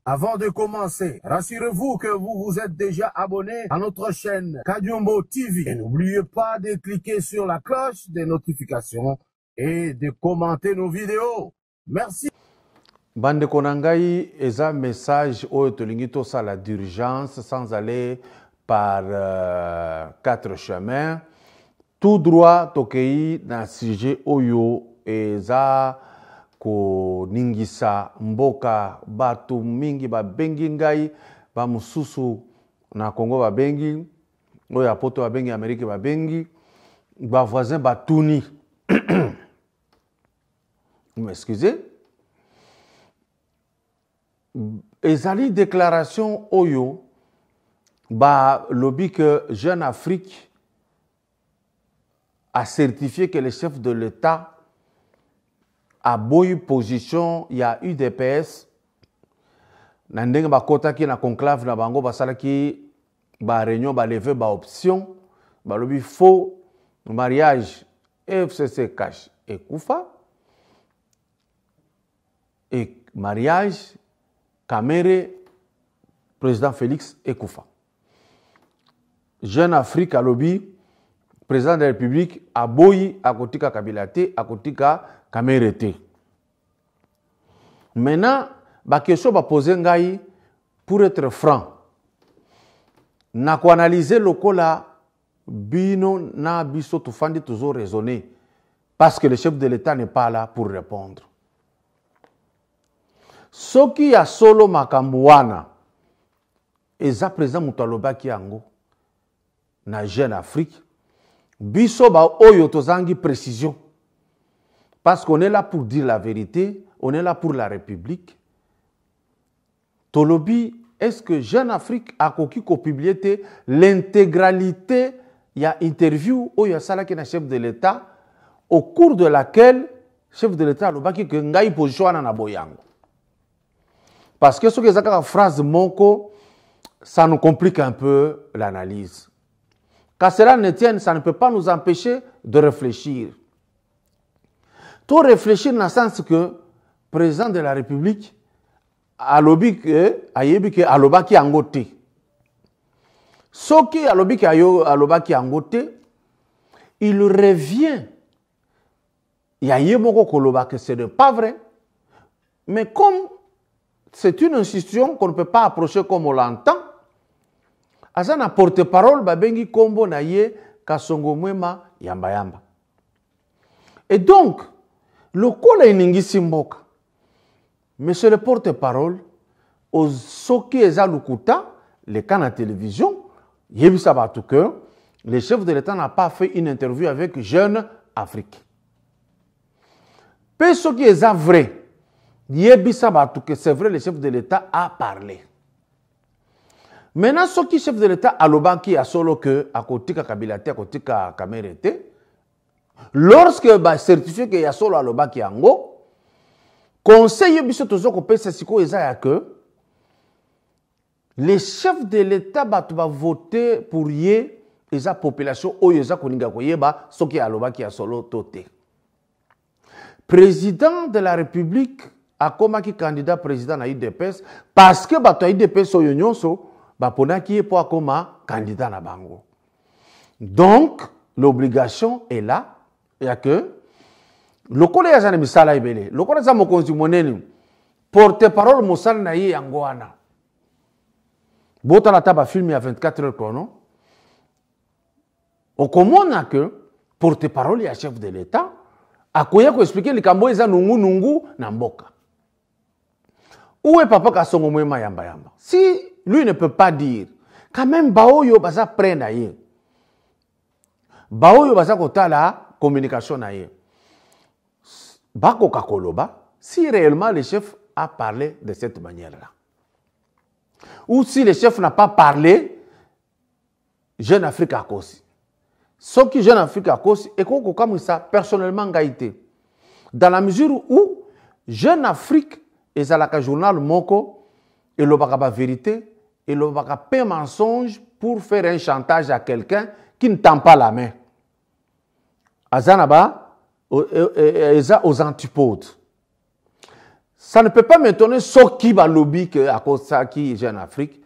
Avant de commencer, rassurez-vous que vous vous êtes déjà abonné à notre chaîne Kadiombo TV. Et n'oubliez pas de cliquer sur la cloche des notifications et de commenter nos vidéos. Merci. Bande Konangai, eza message oyo tolingi tosala d'urgence sans aller par 4 chemins. Tout droit tokei na sujet oyo eza ko ningisa mboka batu mingi babengi ngai ba mususu na Congo babengi oyo apoto babengi Amerique babengi ba voisin batuni. M'excusez. Ezali déclaration oyo ba lobby que Jeune Afrique a certifié que le chef de l'État a boy position, il y a UDPS nandenge bakota ki na conclave na bango basala ki ba réunion ba lever ba option ba lobby faux mariage FCC cash et Koufa et mariage Kamere président Félix Ekoufa. Jeune Afrique a lobby président de la République a boyi à kotika Kabila te à kotika Kamere te. Maintenant ba question ba poser ngai pour être franc. Na ko analyser lokola bino na biso tufandi toujours raisonner parce que le chef de l'État n'est pas là pour répondre. Soki ya solo makambuana eza président mutalobaki yango na Jeune Afrique biso ba oyo tozangi précision parce qu'on est là pour dire la vérité, on est là pour la République. Tolobi, est-ce que Jeune Afrique a koki ko publier l'intégralité ya interview oyo salaki na chef de l'État au cours de laquelle chef de l'État lobaki que ngai position na boyango. Parce que ce que la phrase Moko, ça nous complique un peu l'analyse. Qu'à cela ne tienne, ça ne peut pas nous empêcher de réfléchir. Tout réfléchir dans le sens que le président de la République a lobby que alobaki angote. Ce qui a lobby que alobaki angote, il revient. Il y a yemoko koloba que ce n'est pas vrai. Mais comme c'est une institution qu'on ne peut pas approcher comme on l'entend. Azana porte-parole babengi kombo na ye kasongo mwema yamba yamba. Et donc, le kola iningisi mboka. Monsieur le porte-parole, aux soki eza lukuta, les canaux à télévision, yebisa batu que le chef de l'État n'a pas fait une interview avec Jeune Afrique. Peu soki eza vrai. Que c'est vrai, le chef de l'État a parlé. Maintenant, ce qui chef de l'État a l'obaki a solo que à côté de Kabila te, à côté de Kamere te, lorsque ba certifié que y a solo à l'obaki ango, conseil biso tozo ko pesa siko eza que les chefs de l'État va voter pour yé eza population oyo eza koninga ko yeba ce qui a l'obaki a solo toté. Président de la République a comme candidat président à IDPS parce que bato IDPS oyo nyonso baponaki po akoma candidat na bango. Donc l'obligation est là et que le collège ya misala ibele le collège za mokonzi monene porte-parole mosala na ye yango wana bota la taba film ya 24 heures chrono on comprend que porte-parole ya chef de l'État akoya ko expliquer likambo eza nungu na mboka. Où est Papa Kasongo Mwema Yamba Yamba? Si lui ne peut pas dire, quand même, Baoyo baza prenne aye. Baoyo baza kota la communication aye. Bako Kakoloba, si réellement le chef a parlé de cette manière-là. Ou si le chef n'a pas parlé, Jeune Afrique a cause. Ce qui Jeune Afrique a cause, et comme ça, personnellement, gaïté. Dans la mesure où Jeune Afrique et ça la journal moko et le baka vérité et le baka pain mensonge pour faire un chantage à quelqu'un qui ne tend pas la main. Azanaba aux antipodes. ça ne peut pas m'étonner ce qui va lobby que à cause de ça qui Jeune Afrique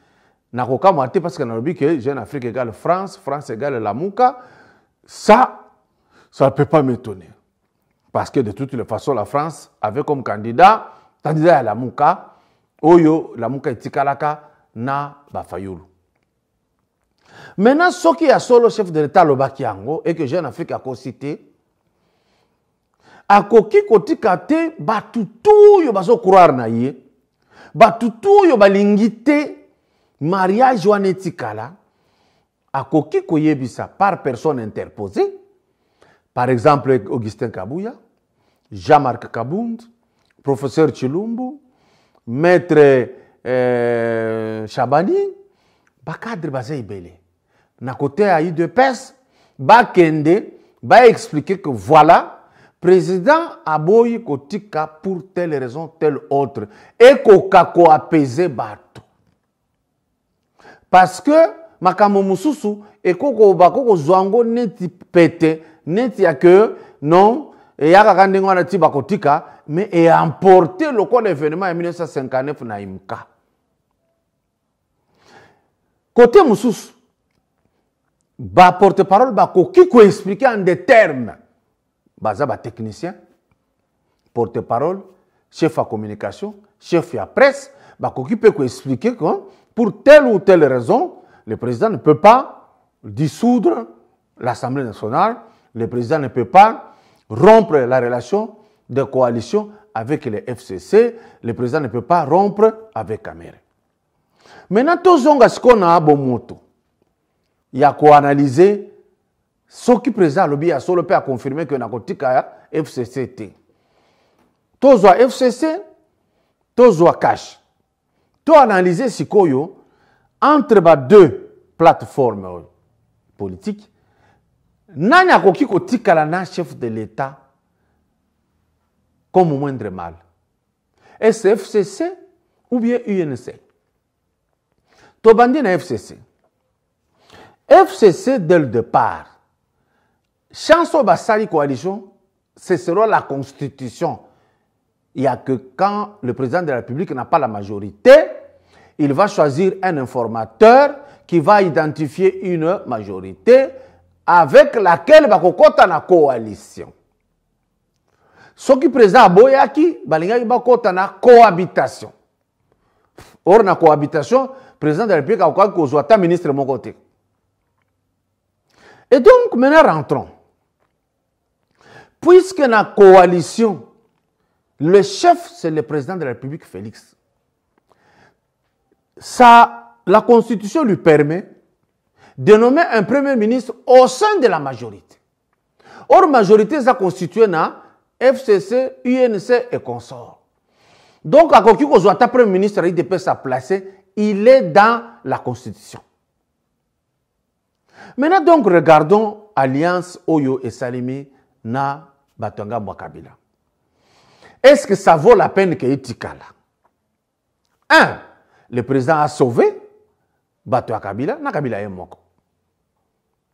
n'a aucun moitié parce que dans le lobby que Jeune Afrique égale France, France égale la Mouka, ça ne peut pas m'étonner. Parce que de toutes les façons, la France avait comme candidat à la Mouka, Oyo, la Mouka etikalaka na Bafayulu. Maintenant, ce qui a solo chef de l'État Lobakiango et que Jeune Afrique a cité, a koki kotika te batutu yo baso croire na ye, batutu yo balingite mariage wana etikala, a koki koyebisa par personne interposée, par exemple Augustin Kabouya, Jean-Marc Kabound, professeur Chilumbu, maître Chabani, ba cadre bazé ibele. Na côté à UDPS, ba kende, ba expliquer que voilà, président Aboyi Kotika pour telle raison, telle autre, et kokako apaiser bato. Parce que makamo mususu et koko bakoko zwango neti pete, neti ya que non, et yaka kandengo na tiba kotika, mais et emporté le cours d'événement en 1959 na imka. Côté mususu, ba porte-parole ba koki ko expliquer en des termes. Bazaba technicien, porte-parole, chef à communication, chef à presse, qui peut expliquer que pour telle ou telle raison, le président ne peut pas dissoudre l'Assemblée nationale, le président ne peut pas rompre la relation de coalition avec les FCC, le président ne peut pas rompre avec Kamere. Maintenant, tout ce qu'on a Bomoto, il y a quoi analyser. Ce qui présente le bien, solo peut confirmer que nakotika FCC. Tozo FCC, tozo cash. To analyser si koyo entre les deux plateformes politiques. Nanya koki kotika la na chef de l'État comme moindre mal. Est-ce FCC ou bien UNC? To bandi na FCC. FCC dès le départ. Chanson Bassali coalition, ce sera la constitution. Il n'y a que quand le président de la République n'a pas la majorité, il va choisir un informateur qui va identifier une majorité avec laquelle il va avoir une coalition. Ce qui est président à Boyaki, il va avoir une cohabitation. Or, la cohabitation, le président de la République a un ministre de mon côté. Et donc, maintenant, rentrons. Puisque dans la coalition, le chef, c'est le président de la République, Félix. Ça, la Constitution lui permet de nommer un premier ministre au sein de la majorité. Or, la majorité, ça constitue dans FCC, UNC et consorts. Donc, à quoi qu'on soit premier ministre, il peut se placer, il est dans la Constitution. Maintenant, donc, regardons Alliance Oyo et Salimi na Batonga Mwakabila. Est-ce que ça vaut la peine que Etikala? Un, le président a sauvé Batonga Kabila, na Kabila est moko.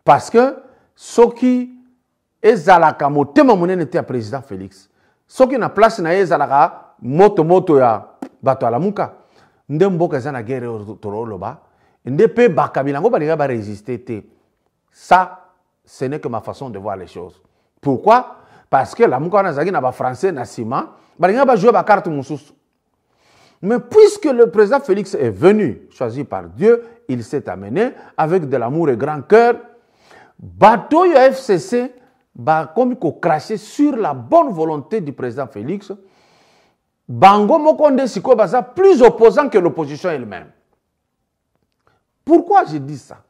Parce que ceux qui ezalaka motema monene était président Félix. Ceux qui na place na ezalaka moto ya bato ala muka. Nde mboka za na guerre toroloba. Nde pe bakabila ngo balinga ba résister te. Ça, ce n'est que ma façon de voir les choses. Pourquoi? Parce que la muka na zagi na ba français na sima, balinga ba jouer ba carte mususu. Mais puisque le président Félix est venu, choisi par Dieu, il s'est amené avec de l'amour et grand cœur. Bateau FCC va comme cracher sur la bonne volonté du président Félix. Bango Mokonde Siko Baza plus opposant que l'opposition elle-même. Pourquoi je dis ça?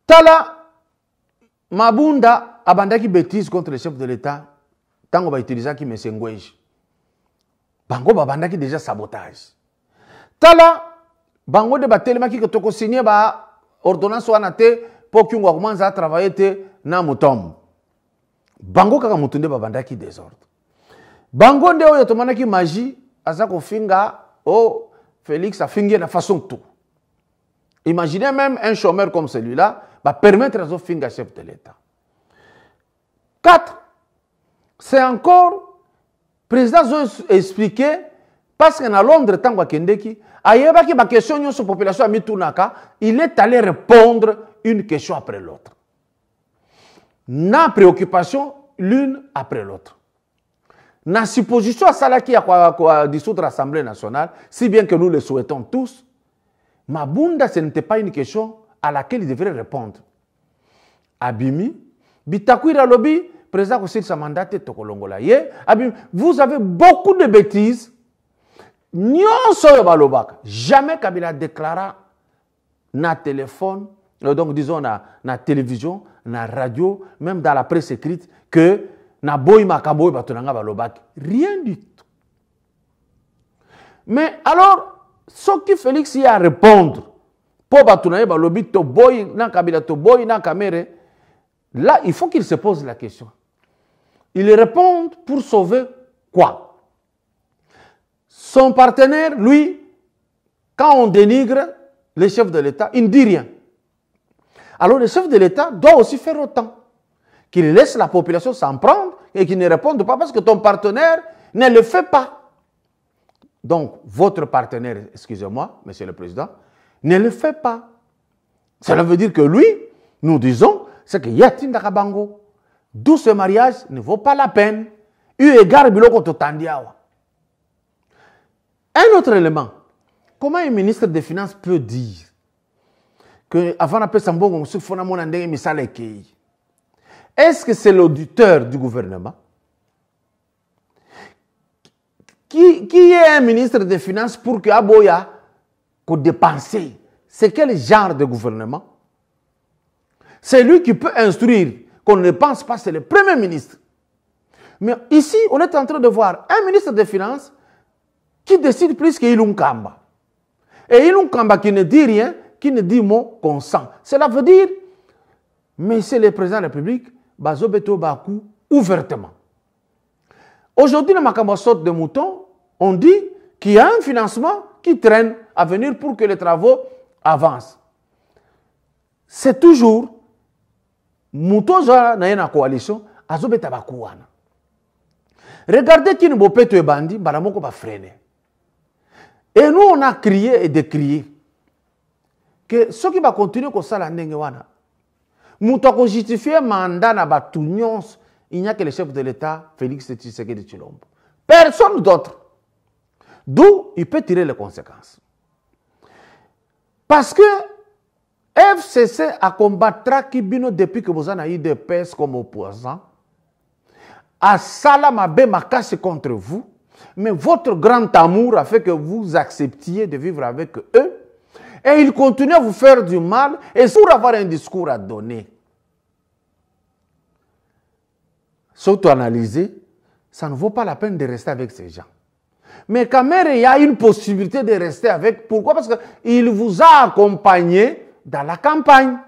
Tala Mabunda abandaki bêtise contre le chef de l'État. Tango va utiliser qui me sengweji. Bango babandaki déjà sabotage. Tala bango de batelema ki toko signé ba ordonnance wana te pour que ngwa kumanza travailler te na mutombo. Bango kaka mutunde babandaki désordre. Bango nde oyo tomanaki magie aza kofinga oh Félix a fingé de façon tout. Imaginez même un chômeur comme celui-là va permettre à son finga chef de l'État. 4. C'est encore président a expliqué, parce qu'à Londres, tant qu'il a question sur la population à Mitunaka, il est allé répondre une question après l'autre. Na préoccupation l'une après l'autre. Na supposition à ça qui a dissoudre l'Assemblée nationale, si bien que nous le souhaitons tous, Mabunda, ce n'était pas une question à laquelle il devrait répondre. Abimi, Bitakwira Lobby, président aussi de sa mandat, vous avez beaucoup de bêtises. Jamais Kabila déclara na téléphone, donc disons na télévision, na radio, même dans la presse écrite, que na boy makaboy batonanga balobak. Rien du tout. Mais alors, ce qui Félix y a à répondre, pour batonanga balobi to boy na Kabila to boy na Kamere, là il faut qu'il se pose la question. Il répond pour sauver quoi? Son partenaire, lui, quand on dénigre le chef de l'État, il ne dit rien. Alors le chef de l'État doit aussi faire autant. Qu'il laisse la population s'en prendre et qu'il ne réponde pas parce que ton partenaire ne le fait pas. Donc, votre partenaire, excusez-moi, monsieur le président, ne le fait pas. Cela veut dire que lui, nous disons, c'est que Yatin Dakabango, d'où ce mariage ne vaut pas la peine. Eu égard biloko totandiawa. Un autre élément, comment un ministre des Finances peut dire que avant d'appeler Sambongo, est-ce que c'est l'auditeur du gouvernement qui est un ministre des Finances pour que Aboya qu'on dépense? C'est quel genre de gouvernement? C'est lui qui peut instruire qu'on ne pense pas, c'est le Premier ministre. Mais ici, on est en train de voir un ministre des Finances qui décide plus qu'Ilun Kamba. Et Ilun Kamba qui ne dit rien, qui ne dit mot consent. Cela veut dire, monsieur le président de la République, Bazobeto Bakou ouvertement. Aujourd'hui, dans Makamba saute de mouton, on dit qu'il y a un financement qui traîne à venir pour que les travaux avancent. C'est toujours mouton dans la coalition, Azobeta Bakouana. Regardez qui ne peut pas être bandit, Baramoko va freiner. Et nous, on a crié et décrié que ce qui va continuer comme ça, nous avons justifié le mandat na batunions, il n'y a que le chef de l'État, Félix Tshisekedi Tshilombo. Personne d'autre. D'où il peut tirer les conséquences. Parce que FCC a combattra Kibino depuis que vous en avez eu des pèses comme opposants. A Salamabe Makase contre vous. Mais votre grand amour a fait que vous acceptiez de vivre avec eux. Et ils continuent à vous faire du mal et pour avoir un discours à donner. Surtout analyser, ça ne vaut pas la peine de rester avec ces gens. Mais quand même, il y a une possibilité de rester avec. Pourquoi? Parce qu'il vous a accompagné dans la campagne.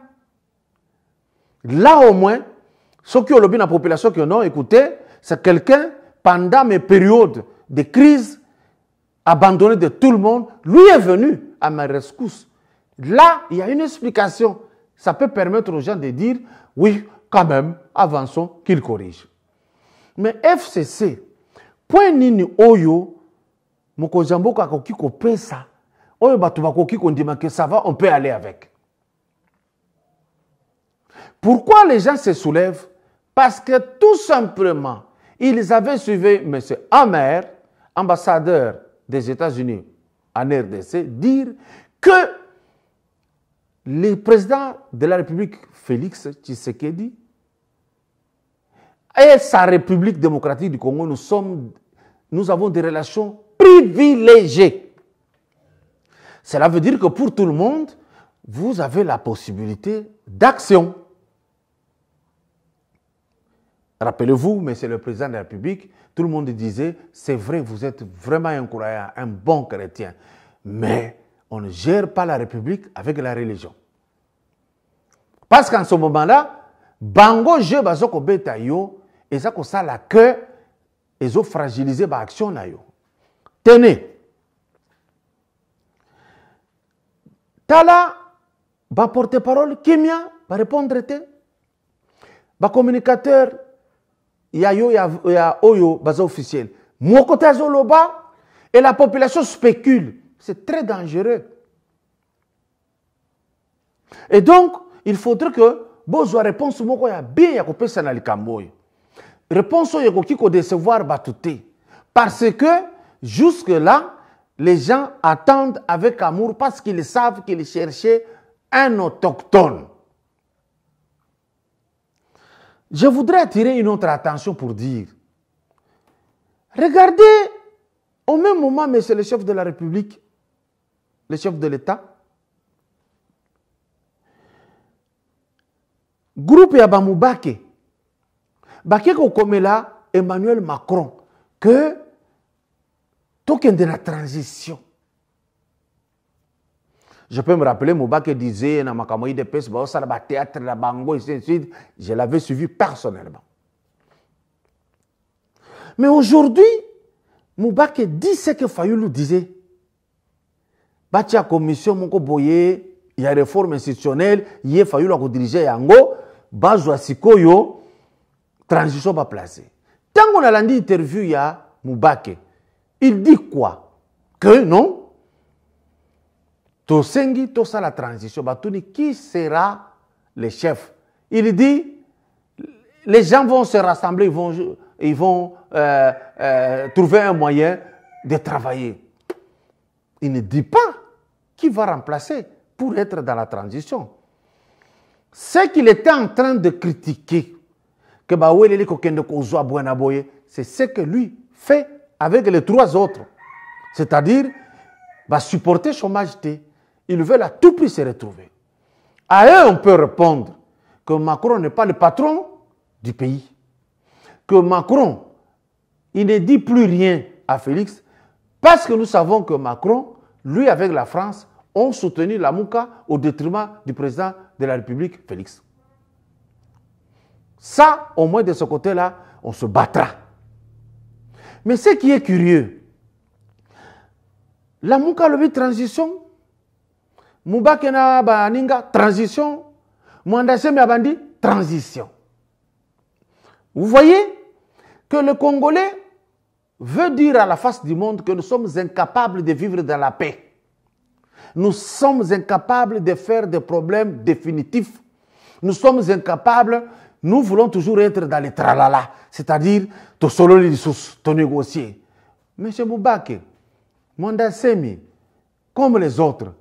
Là au moins, ceux qui ont lobby dans la population qui ont écouté, c'est quelqu'un, pendant mes périodes de crise, abandonné de tout le monde, lui est venu à ma rescousse. Là, il y a une explication. Ça peut permettre aux gens de dire, oui, quand même, avançons, qu'ils corrigent. Mais FCC, point nini oyo, mokozambo kakoki ko pesa, oyo batu bakoki ko ndima que ça va, on peut aller avec. Pourquoi les gens se soulèvent? Parce que tout simplement, ils avaient suivi M. Amer, ambassadeur des États-Unis en RDC, dire que le président de la République, Félix Tshisekedi, et sa République démocratique du Congo, nous avons des relations privilégiées. Cela veut dire que pour tout le monde, vous avez la possibilité d'action. Rappelez-vous, monsieur le président de la République, tout le monde disait, c'est vrai, vous êtes vraiment un croyant, un bon chrétien, mais on ne gère pas la République avec la religion. Parce qu'en ce moment-là, bango je bazoko beta yo, et ça comme ça la que ils ont fragilisé ba action na yo. Tenez. Tala ba porte-parole Kimia ba répondre te. Ba communicateur ya yo ya oyo baza officiel. Mokota Zoloba, et la population spécule. C'est très dangereux. Et donc, il faudrait que Bozo réponse moko ya bien ya kopesa na likambo. Réponse ya ko décevoir batouté. Parce que jusque là, les gens attendent avec amour parce qu'ils savent qu'ils cherchaient un autochtone. Je voudrais attirer une autre attention pour dire, regardez, au même moment, monsieur le chef de la République, le chef de l'État, groupe Yabamubake, Baké Kokomela, Emmanuel Macron, que token de la transition. Je peux me rappeler, Moubake disait, dans ma camoïde de peste, théâtre, la bango, et ainsi de suite. Je l'avais suivi personnellement. Mais aujourd'hui, Moubake dit ce que Fayoulou disait. Batia commission, Moko Boye, il y a réforme institutionnelle, il y a Fayoulou qui dirigeait Yango, Bazwa Sikoyo, transition va placer. Tant qu'on a l'andi interview, il y a Moubake. Il dit quoi? Que non? Tosengi, tout ça la transition. Batouni, qui sera le chef? Il dit, les gens vont se rassembler, ils vont trouver un moyen de travailler. Il ne dit pas qui va remplacer pour être dans la transition. Ce qu'il était en train de critiquer, c'est ce que lui fait avec les trois autres. C'est-à-dire, supporter chômage. Ils veulent à tout prix se retrouver. À eux, on peut répondre que Macron n'est pas le patron du pays. Que Macron, il ne dit plus rien à Félix parce que nous savons que Macron, lui avec la France, ont soutenu la Mouka au détriment du président de la République, Félix. Ça, au moins de ce côté-là, on se battra. Mais ce qui est curieux, la Mouka le transition, Moubakena Baninga, transition. Mwandaseme Abandi, transition. Vous voyez que le Congolais veut dire à la face du monde que nous sommes incapables de vivre dans la paix. Nous sommes incapables de faire des problèmes définitifs. Nous sommes incapables, nous voulons toujours être dans les tralala, c'est-à-dire, to solo les sous, to négocier. Monsieur Moubake, Mwandaseme, comme les autres,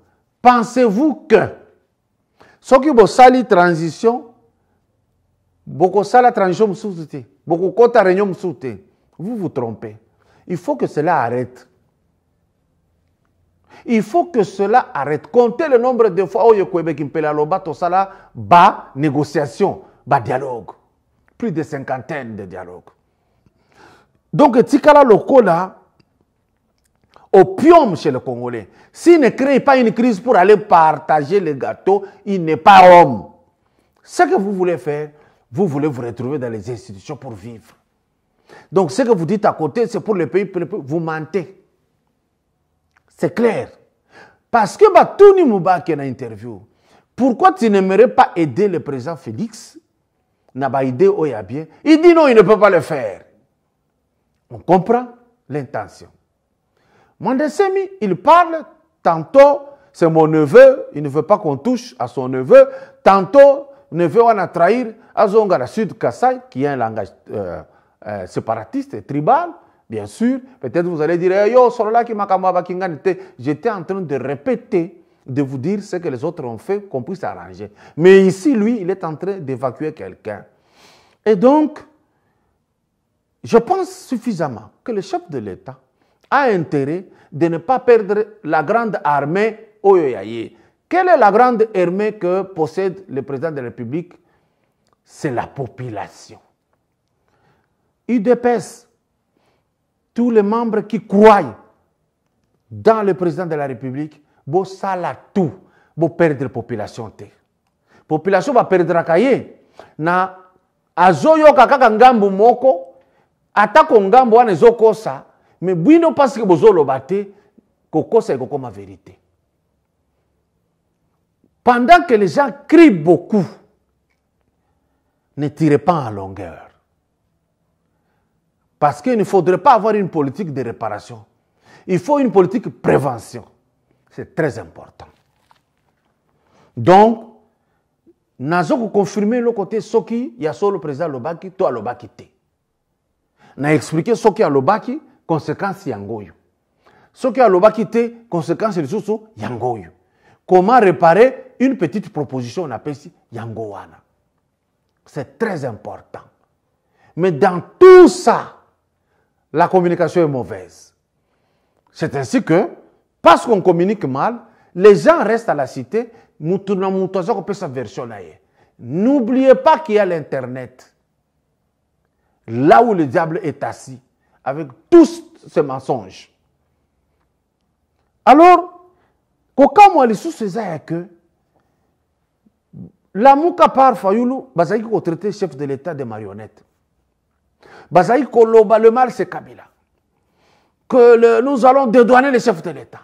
pensez-vous que ce qui est sali transition, beaucoup sala transition beaucoup kota réunion vous vous trompez. Il faut que cela arrête. Il faut que cela arrête. Comptez le nombre de fois où il y a bas négociation, bas dialogue. Plus de 50 de dialogues. Donc, Tikala Lokola, opium chez le Congolais. S'il ne crée pas une crise pour aller partager le gâteau, il n'est pas homme. Ce que vous voulez faire, vous voulez vous retrouver dans les institutions pour vivre. Donc ce que vous dites à côté, c'est pour le pays, vous mentez. C'est clair. Parce que Touni Moubake dans l'interview, pourquoi tu n'aimerais pas aider le président Félix? N'a pas idée où il y a bien. Il dit non, il ne peut pas le faire. On comprend l'intention. Mwandaseme, il parle, tantôt c'est mon neveu, il ne veut pas qu'on touche à son neveu, tantôt neveu on a trahir Azonga la Sud Kassai, qui est un langage séparatiste et tribal, bien sûr. Peut-être vous allez dire, yo, j'étais en train de répéter, de vous dire ce que les autres ont fait, qu'on puisse s'arranger. Mais ici, lui, il est en train d'évacuer quelqu'un. Et donc, je pense suffisamment que le chef de l'État a intérêt de ne pas perdre la grande armée Oyoyaye. Quelle est la grande armée que possède le président de la République? C'est la population. UDPS, tous les membres qui croient dans le président de la République, bo sala tout, bo perdre la population. La population va perdre la cahier. Na azoyo kakaka ngambu moko, atako ngambu wane zokosa, mais bino parce que bozolo bate, kokosa et kokoma vérité. Pendant que les gens crient beaucoup, ne tirez pas en longueur. Parce qu'il ne faudrait pas avoir une politique de réparation. Il faut une politique de prévention. C'est très important. Donc, nous avons confirmé le côté Soki, il y a solo le président Lobaki, toi Lobaki te. Nous avons expliqué Soki à Lobaki, conséquences Yangoyo. Soki à Lobaki te, conséquences de sous Yangoyo. Comment réparer une petite proposition, on appelle ici Yangowana. C'est très important. Mais dans tout ça, la communication est mauvaise. C'est ainsi que, parce qu'on communique mal, les gens restent à la cité. N'oubliez pas qu'il y a l'Internet. Là où le diable est assis, avec tous ces mensonges. Alors, quand moi, les sous c'est que la mouka par Fayoulou, Bazaï ko traité chef de l'État de marionnette. Bazaï ko le mal c'est Kabila. Que nous allons dédouaner les chefs de l'État.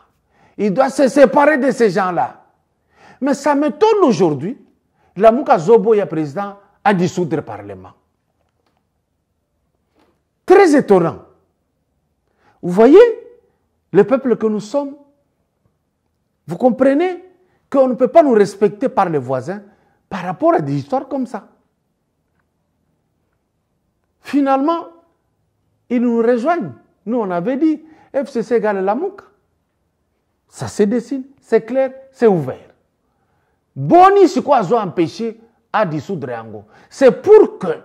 Il doit se séparer de ces gens-là. Mais ça m'étonne aujourd'hui, la Mouka Zobo, le président, a dissoudre le Parlement. Très étonnant. Vous voyez, le peuple que nous sommes, vous comprenez qu'on ne peut pas nous respecter par les voisins par rapport à des histoires comme ça. Finalement, ils nous rejoignent. Nous, on avait dit, FCC égale la Mouka. Ça se dessine, c'est clair, c'est ouvert. Boni, c'est quoi, ont empêché à dissoudre Yango. C'est pour que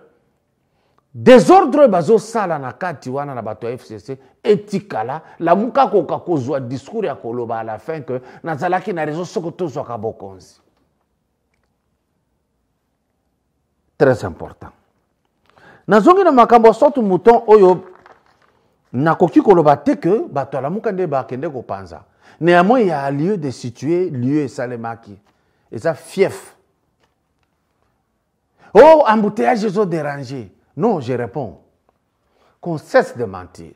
désordre bazo sala na kati wana na bato FCC etikala la muka koka kozwa discours ya koloba à la fin que nazalaki na réseau soko tozwa ka bokonzi. Très important. Nazongi na makambo sotu mouton oyo nakoki koloba te que bato la muka nde ba kende ko panza. Néanmoins, il y a lieu de situer lieu et salemaki. Et ça, fief. Oh, embouteillage, ils ont dérangé. Non, je réponds. Qu'on cesse de mentir.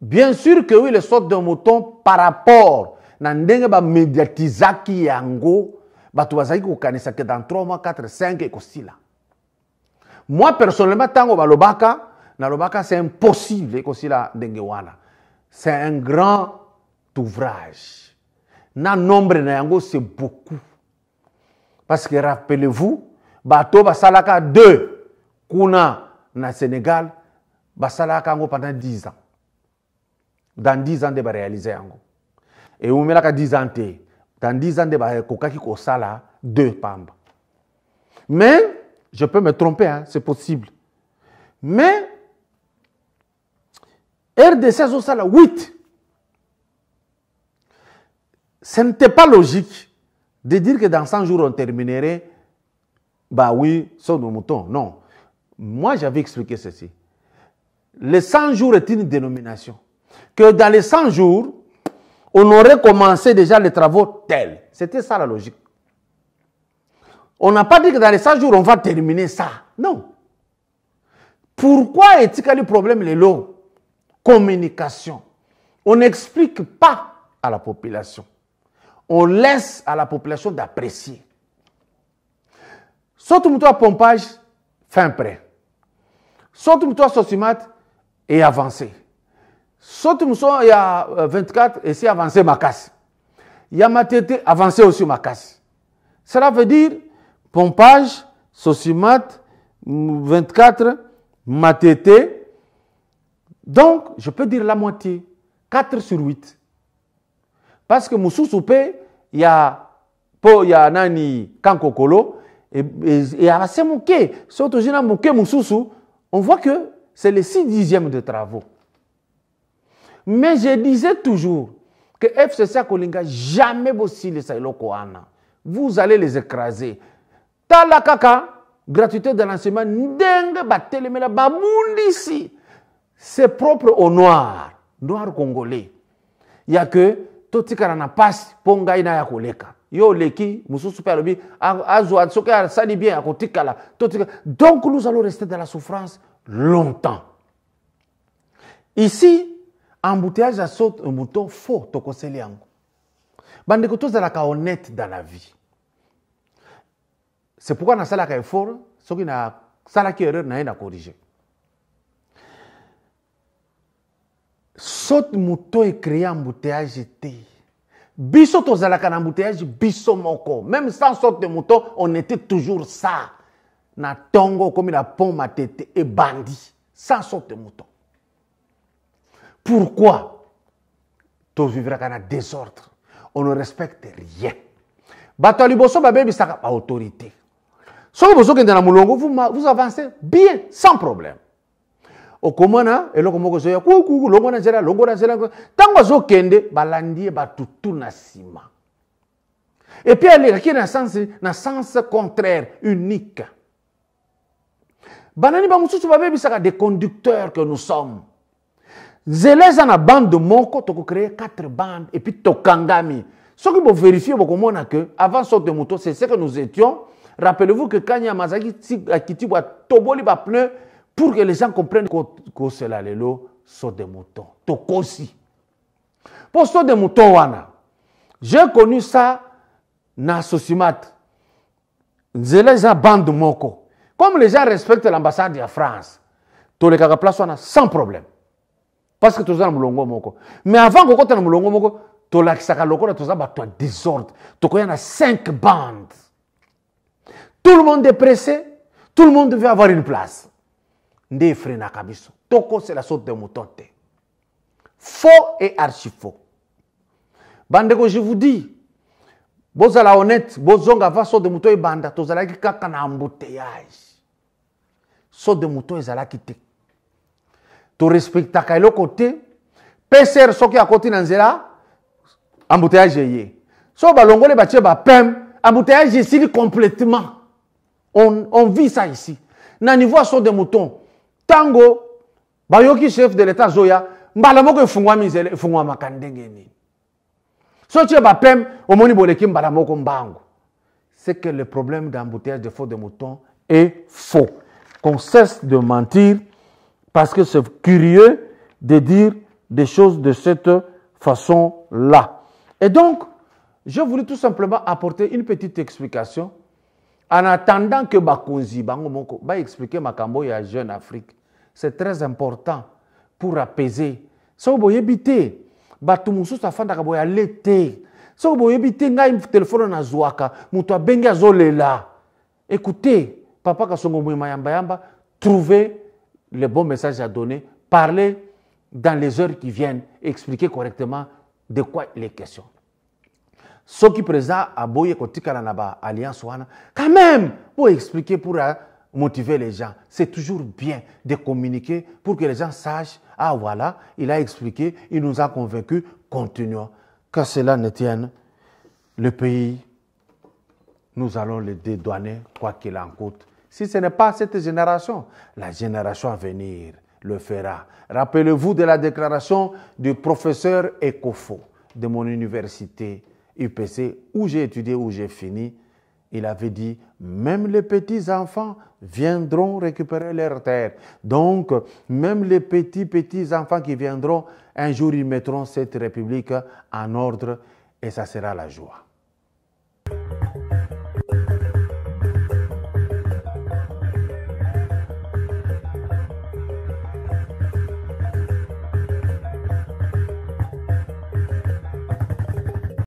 Bien sûr que oui, les sortes de moutons par rapport à la médiatisation yango, tu vas dire que dans 3 mois, 4, 5, et aussi là. Moi, personnellement, tango balobaka, nalobaka, c'est impossible, et aussi là, dengewana. C'est un grand ouvrage. Na nombre na yango c'est beaucoup. Parce que rappelez-vous, bato basalaka 2 kuna na Sénégal, basalaka yango pendant 10 ans. Dans 10 ans de ba réaliser yango. Et umelaka 10 ans te. Dans 10 ans de ba kokaki ko sala 2 pamba. Mais je peux me tromper, hein, c'est possible. Mais RDC zo sala 8. Ce n'était pas logique de dire que dans 100 jours, on terminerait, bah oui, sur nos moutons. Non. Moi, j'avais expliqué ceci. Les 100 jours est une dénomination. Que dans les 100 jours, on aurait commencé déjà les travaux tels. C'était ça la logique. On n'a pas dit que dans les 100 jours, on va terminer ça. Non. Pourquoi est-il qu'il y a le problème, les lots? Communication. On n'explique pas à la population. On laisse à la population d'apprécier. Surtout toi pompage, fin prêt. Surtout toi Sosimat et avancé. Surtout il y a 24 et c'est avancé ma casse. Il y a ma tête avancé aussi ma casse. Cela veut dire pompage, Sosimat, 24, ma tête. Donc, je peux dire la moitié. 4 sur 8. Parce que Moussou Soupé, il y a Nani Kankokolo, et à assez mouké, surtout Jina Mouké Moussou, on voit que c'est les 6/10 de travaux. Mais je disais toujours que FCC Kolinga jamais bossi les Sailoko Ana. Vous allez les écraser. Talakaka, gratuité de l'enseignement, Ndenge Batelemela Babundisi. C'est propre au noir congolais. Il n'y a que Totikara na passe ponga ina ya koleka. Yo leki mususu pe alobi azwa soka sali bien akotikala. Donc nous allons rester dans la souffrance longtemps. Ici, embouteillage à saute un mouton faux tokoseli yango. Bande ko tozalaka honnête dans la vie. C'est pourquoi na salaka effort, soki na salaki erreur na ina corriger. Saute mouton et créer embouteillage. Biso tozalaka na embouteillage, biso moko. Même sans saute de mouton, on était toujours ça. Na tongo comme la pomme à tête et bandit. Sans saute de mouton. Pourquoi? Tu vivras dans le désordre. On ne respecte rien. Bato liboso babe bisaka pa autorité. Si vous avancez bien, sans problème. Au commun, et le commun, et puis elle est dans le sens contraire, unique. Banani bamususu babe bisaka des conducteurs que nous sommes. Zélez en a bande de moko, tu peux créer 4 bandes et puis tokangami. Ce qui vous vérifier, vous comprenez que avant saut de moto, c'est ce que nous étions. Rappelez-vous que quand il y a Mazaki qui toboli ba pneu pour que les gens comprennent que c'est là le saut de moto. Tokosi. Pour saut de moto wana, j'ai connu ça dans Sosimat. Zélez en bande de moko. Comme les gens respectent l'ambassade de France, tous les cas place sans problème. Parce que tu as un mulongo moko. Mais avant que tu aies un mulongo moko, tu as un désordre. Tu as 5 bandes. Tout le monde est pressé. Tout le monde veut avoir une place. Nde frena kabiso. Toko c'est la saute de mouton. Faux et archi faux. Bandeko, je vous dis, bozala honnête, bozonga avant saute de mouton et banda, tozala ki kaka na embouteillage. Saute de mouton et zala kite. Tu respectes le côté, PCR soki à côté nanzela, embouteillage yé. So balongo le batie ba pem, embouteillage ici complètement. On vit ça ici. Na niveau saut de mouton, tango, bayoki chef de l'état Zoya, mbala moko fungwa mizele, fungwa makandenge ni. So tu ba pem, omoni boleki mbala moko mbango. C'est que le problème d'embouteillage de faux de mouton est faux. Qu'on cesse de mentir. Parce que c'est curieux de dire des choses de cette façon-là. Et donc, je voulais tout simplement apporter une petite explication en attendant que Bakonzi, Bangomoko, va expliquer Makambo et à Jeune Afrique. C'est très important pour apaiser. Si vous voulez éviter, Batumoussou Safanda Kaboya l'été. Si vous voulez éviter, un téléphone na Zouaka, Moutoua Benga Zolela. Écoutez, Papa Kasongo Mayamba Yamba, trouvez les bons messages à donner, parler dans les heures qui viennent, expliquer correctement de quoi il est question. Ce qui présente à Boye Kotika Naba Alliance Wana, quand même, pour expliquer, pour motiver les gens, c'est toujours bien de communiquer pour que les gens sachent, ah voilà, il a expliqué, il nous a convaincus, continuons. Que cela ne tienne, le pays, nous allons le dédouaner, quoi qu'il en coûte. Si ce n'est pas cette génération, la génération à venir le fera. Rappelez-vous de la déclaration du professeur Ekofo de mon université UPC, où j'ai étudié, où j'ai fini. Il avait dit, même les petits-enfants viendront récupérer leurs terres. Donc, même les petits-enfants qui viendront, un jour, ils mettront cette république en ordre et ça sera la joie.